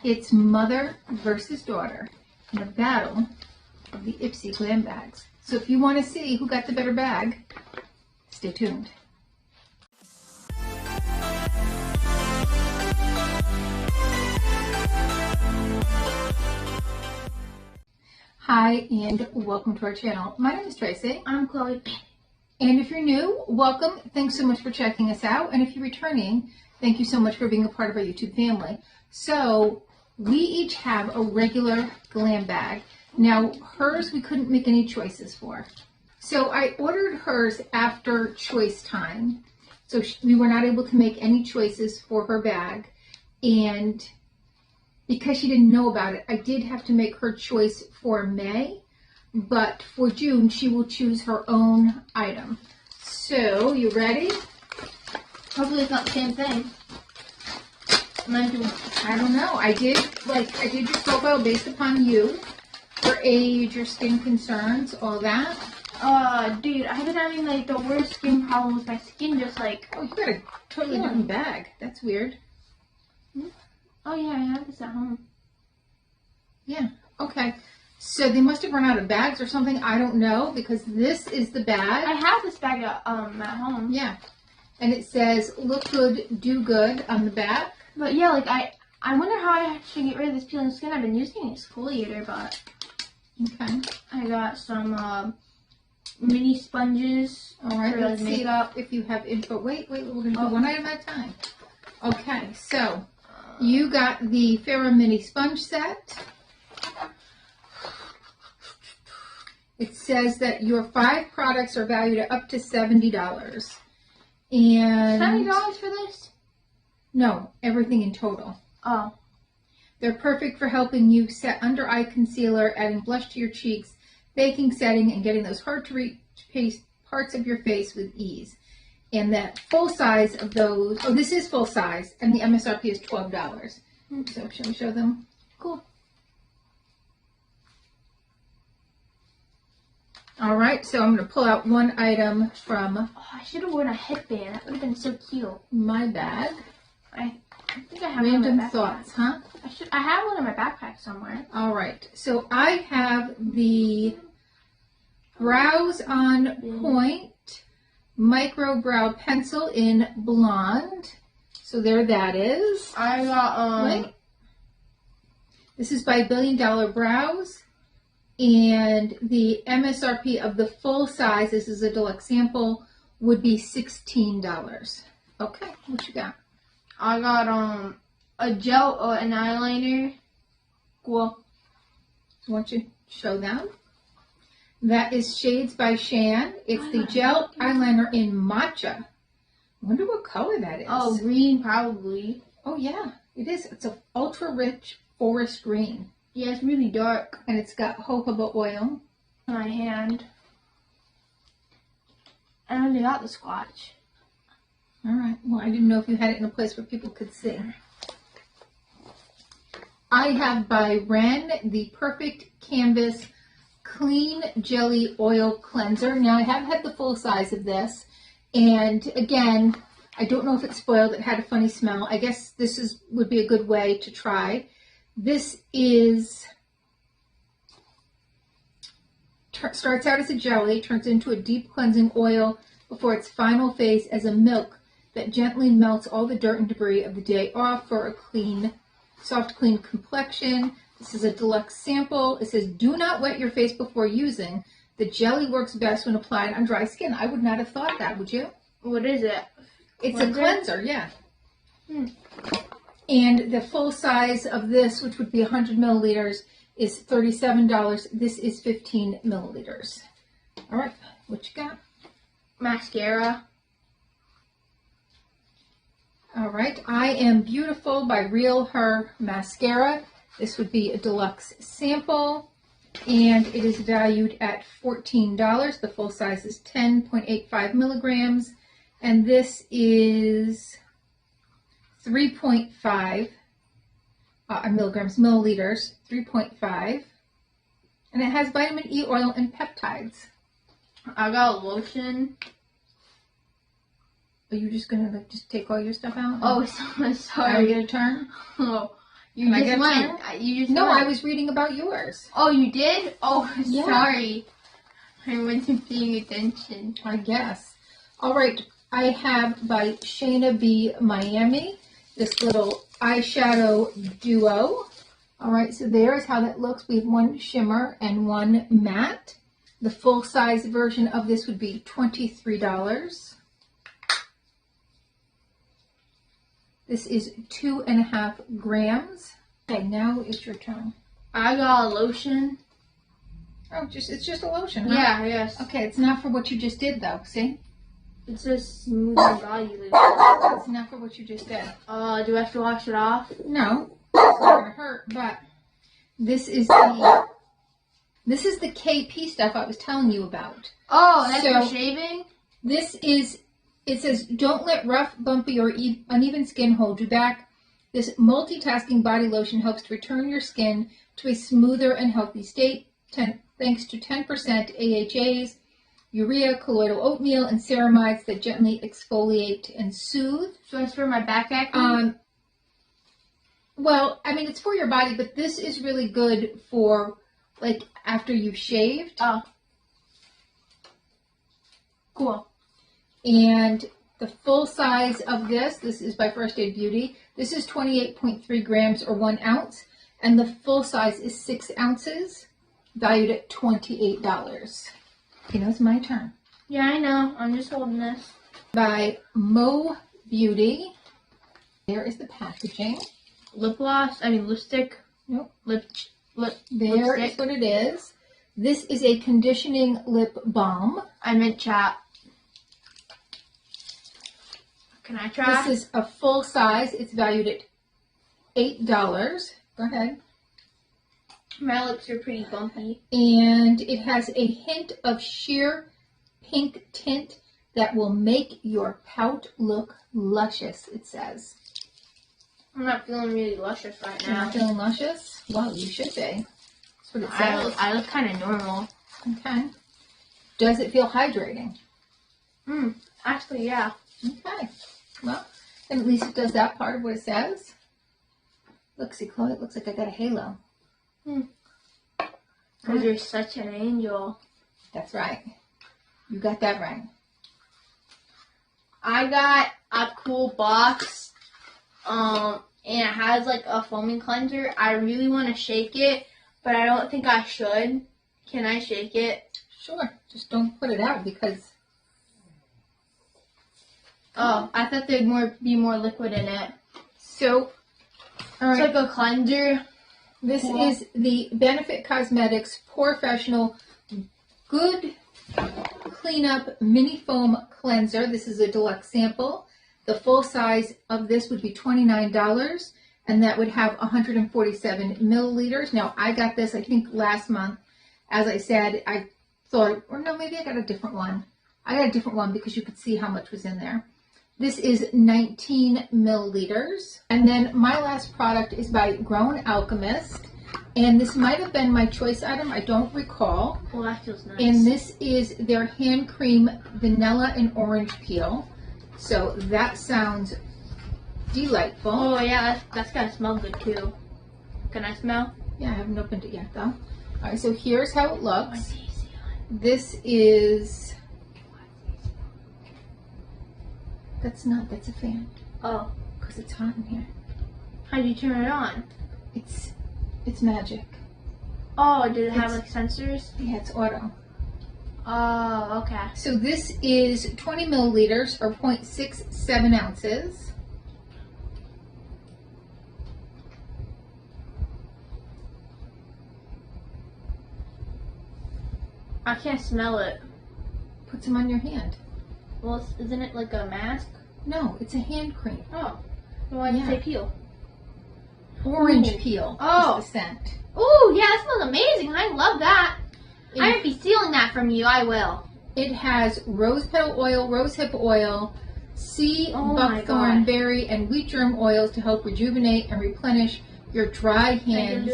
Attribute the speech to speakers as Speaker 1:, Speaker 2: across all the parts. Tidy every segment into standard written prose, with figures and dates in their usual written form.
Speaker 1: It's mother versus daughter in a battle of the Ipsy Glam Bags. So if you want to see who got the better bag, stay tuned. Hi and welcome to our channel. My name is Tracey.
Speaker 2: I'm Chloe.
Speaker 1: And if you're new, welcome. Thanks so much for checking us out. And if you're returning, thank you so much for being a part of our YouTube family. So we each have a regular glam bag. Now hers we couldn't make any choices for. So I ordered hers after choice time. So we were not able to make any choices for her bag. And because she didn't know about it, I did have to make her choice for May. But for June, she will choose her own item. So, you ready?
Speaker 2: Hopefully it's not the same thing.
Speaker 1: I don't know. I did your profile based upon you, your age, your skin concerns, all that.
Speaker 2: Dude, I've been having like the worst skin problems. My skin just like...
Speaker 1: Oh, you got a totally different bag. That's weird.
Speaker 2: Oh yeah, I have this at home.
Speaker 1: Yeah, okay. So they must have run out of bags or something. I don't know, because this is the bag.
Speaker 2: I have this bag at home.
Speaker 1: Yeah. And it says, look good, do good on the back.
Speaker 2: But yeah, like I wonder how I should get rid of this peeling skin. I've been using an exfoliator, but...
Speaker 1: Okay.
Speaker 2: I got some mini sponges.
Speaker 1: All right, let's see if you have info. Wait, we're going to do one item at a time. Okay, so you got the Farrah Mini Sponge Set. It says that your 5 products are valued at up to $70. And
Speaker 2: $70 for this?
Speaker 1: No, everything in total.
Speaker 2: Oh.
Speaker 1: They're perfect for helping you set under eye concealer, adding blush to your cheeks, baking, setting, and getting those hard to reach parts of your face with ease. And that full size of those, this is full size, and the MSRP is $12. So shall we show them?
Speaker 2: Cool.
Speaker 1: All right, so I'm going to pull out one item from...
Speaker 2: Oh, I should have worn a headband. That would have been so cute.
Speaker 1: My bag.
Speaker 2: I think I have
Speaker 1: Random
Speaker 2: one in my
Speaker 1: thoughts, huh?
Speaker 2: I have one in my backpack somewhere.
Speaker 1: All right, so I have the Brows on Point Micro Brow Pencil in Blonde. So there that is.
Speaker 2: I got,
Speaker 1: Wait. This is by Billion Dollar Brows. And the MSRP of the full size, this is a deluxe sample, would be $16. Okay, what you got?
Speaker 2: I got a gel or an eyeliner. Cool.
Speaker 1: Why don't you show them? That is Shades by Shan. It's the gel eyeliner in Matcha. I wonder what color that is.
Speaker 2: Oh, green probably.
Speaker 1: Oh yeah, it is. It's a ultra rich forest green.
Speaker 2: Yeah, it's really dark.
Speaker 1: And it's got jojoba oil.
Speaker 2: On my hand. I only got the swatch.
Speaker 1: All right. Well, I didn't know if you had it in a place where people could see. I have by Ren the Perfect Canvas Clean Jelly Oil Cleanser. Now, I have had the full size of this. And again, I don't know if it's spoiled. It had a funny smell. I guess this would be a good way to try. This starts out as a jelly, turns into a deep cleansing oil before its final phase as a milk that gently melts all the dirt and debris of the day off for a clean, soft, clean complexion. This is a deluxe sample. It says, do not wet your face before using. The jelly works best when applied on dry skin. I would not have thought that, would you?
Speaker 2: What is it?
Speaker 1: It's a cleanser, yeah. And the full size of this, which would be 100 milliliters, is $37. This is 15 milliliters. All right, what you got?
Speaker 2: Mascara.
Speaker 1: All right, I Am Beautiful by Real Her Mascara. This would be a deluxe sample, and it is valued at $14. The full size is 10.85 milligrams, and this is 3.5 milliliters, 3.5. And it has vitamin E oil and peptides.
Speaker 2: I got lotion.
Speaker 1: Are you just going to just take all your stuff out?
Speaker 2: Oh, sorry.
Speaker 1: Are we going to turn?
Speaker 2: Oh, You
Speaker 1: I
Speaker 2: just
Speaker 1: get
Speaker 2: went. You just
Speaker 1: No,
Speaker 2: went.
Speaker 1: I was reading about yours.
Speaker 2: Oh, you did? Oh,
Speaker 1: Yeah.
Speaker 2: sorry. I wasn't paying attention.
Speaker 1: I guess. All right, I have by Shayna B. Miami, this little eyeshadow duo. All right, so there's how that looks. We have one shimmer and one matte. The full-size version of this would be $23. This is 2.5 grams. Okay, now it's your turn.
Speaker 2: I got a lotion.
Speaker 1: Oh, it's just a lotion, huh?
Speaker 2: Yeah, yes.
Speaker 1: Okay, it's not for what you just did, though. See?
Speaker 2: It's a smoothing body lotion.
Speaker 1: It's not for what you just did.
Speaker 2: Do I have to wash it off?
Speaker 1: No, it's not gonna hurt. But this is the KP stuff I was telling you about.
Speaker 2: Oh, that's
Speaker 1: So-
Speaker 2: for shaving?
Speaker 1: This is. It says, don't let rough, bumpy, or uneven skin hold you back. This multitasking body lotion helps to return your skin to a smoother and healthy state, thanks to 10% AHAs, urea, colloidal oatmeal, and ceramides that gently exfoliate and soothe.
Speaker 2: So it's for my back acne?
Speaker 1: Well, I mean, it's for your body, but this is really good for, like, after you've shaved.
Speaker 2: Oh. Cool.
Speaker 1: And the full size of this is by First Aid Beauty. This is 28.3 grams or 1 ounce. And the full size is 6 ounces, valued at $28. Okay, now it's my turn.
Speaker 2: Yeah, I know. I'm just holding this.
Speaker 1: By Mo Beauty. There is the packaging.
Speaker 2: Lipstick.
Speaker 1: Nope.
Speaker 2: There
Speaker 1: There is what it is. This is a conditioning lip balm.
Speaker 2: I meant chat. Can I try?
Speaker 1: This is a full size. It's valued at $8. Go ahead.
Speaker 2: My lips are pretty bumpy.
Speaker 1: And it has a hint of sheer pink tint that will make your pout look luscious, it says.
Speaker 2: I'm not feeling really luscious right
Speaker 1: You're
Speaker 2: now.
Speaker 1: not feeling luscious? Well, you should be. That's what it says.
Speaker 2: I look kind of normal.
Speaker 1: Okay. Does it feel hydrating?
Speaker 2: Actually, yeah.
Speaker 1: Okay. Well, then at least it does that part of what it says. Look, see, Chloe, it looks like I got a halo.
Speaker 2: Because you're such an angel.
Speaker 1: That's right. You got that right.
Speaker 2: I got a cool box. And it has like a foaming cleanser. I really want to shake it, but I don't think I should. Can I shake it?
Speaker 1: Sure. Just don't put it out because...
Speaker 2: Oh, I thought there'd be more liquid in it.
Speaker 1: So, all right.
Speaker 2: It's like a cleanser.
Speaker 1: This is the Benefit Cosmetics Professional Good Cleanup Mini Foam Cleanser. This is a deluxe sample. The full size of this would be $29, and that would have 147 milliliters. Now, I got this, I think, last month. As I said, I thought, or no, maybe I got a different one. I got a different one because you could see how much was in there. This is 19 milliliters. And then my last product is by Grown Alchemist. And this might have been my choice item. I don't recall.
Speaker 2: Well, that feels nice.
Speaker 1: And this is their hand cream vanilla and orange peel. So that sounds delightful.
Speaker 2: Oh, yeah, that's gotta smell good too. Can I smell?
Speaker 1: Yeah, I haven't opened it yet though. All right, so here's how it looks. This is... That's a fan.
Speaker 2: Oh.
Speaker 1: Because it's hot in here.
Speaker 2: How'd you turn it on?
Speaker 1: It's magic.
Speaker 2: Oh, did it have like sensors?
Speaker 1: Yeah, it's auto.
Speaker 2: Oh, okay.
Speaker 1: So this is 20 milliliters or 0.67 ounces.
Speaker 2: I can't smell it.
Speaker 1: Put some on your hand.
Speaker 2: Well, isn't it like a mask?
Speaker 1: No, it's a hand cream.
Speaker 2: Oh. Why did you say peel?
Speaker 1: Orange
Speaker 2: Ooh.
Speaker 1: peel
Speaker 2: Oh.
Speaker 1: is the scent.
Speaker 2: Ooh, yeah, that smells amazing. I love that.
Speaker 1: It-
Speaker 2: I might be stealing that from you. I will.
Speaker 1: It has rose petal oil, rosehip oil, sea
Speaker 2: Oh my
Speaker 1: buckthorn
Speaker 2: God.
Speaker 1: berry, and wheat germ oils to help rejuvenate and replenish your dry hands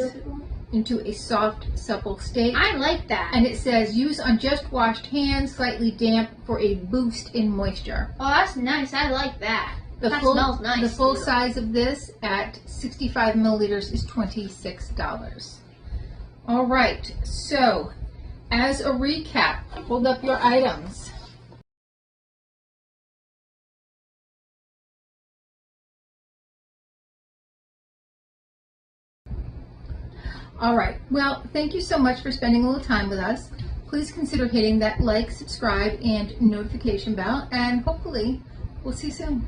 Speaker 1: into a soft, supple state.
Speaker 2: I like that.
Speaker 1: And it says use on just washed hands, slightly damp for a boost in moisture.
Speaker 2: Oh, that's nice. I like that. That smells nice,
Speaker 1: The full
Speaker 2: too.
Speaker 1: size of this at 65 milliliters is $26. All right, so as a recap, hold up your items. All right, well, thank you so much for spending a little time with us. Please consider hitting that like, subscribe, and notification bell, and hopefully we'll see you soon.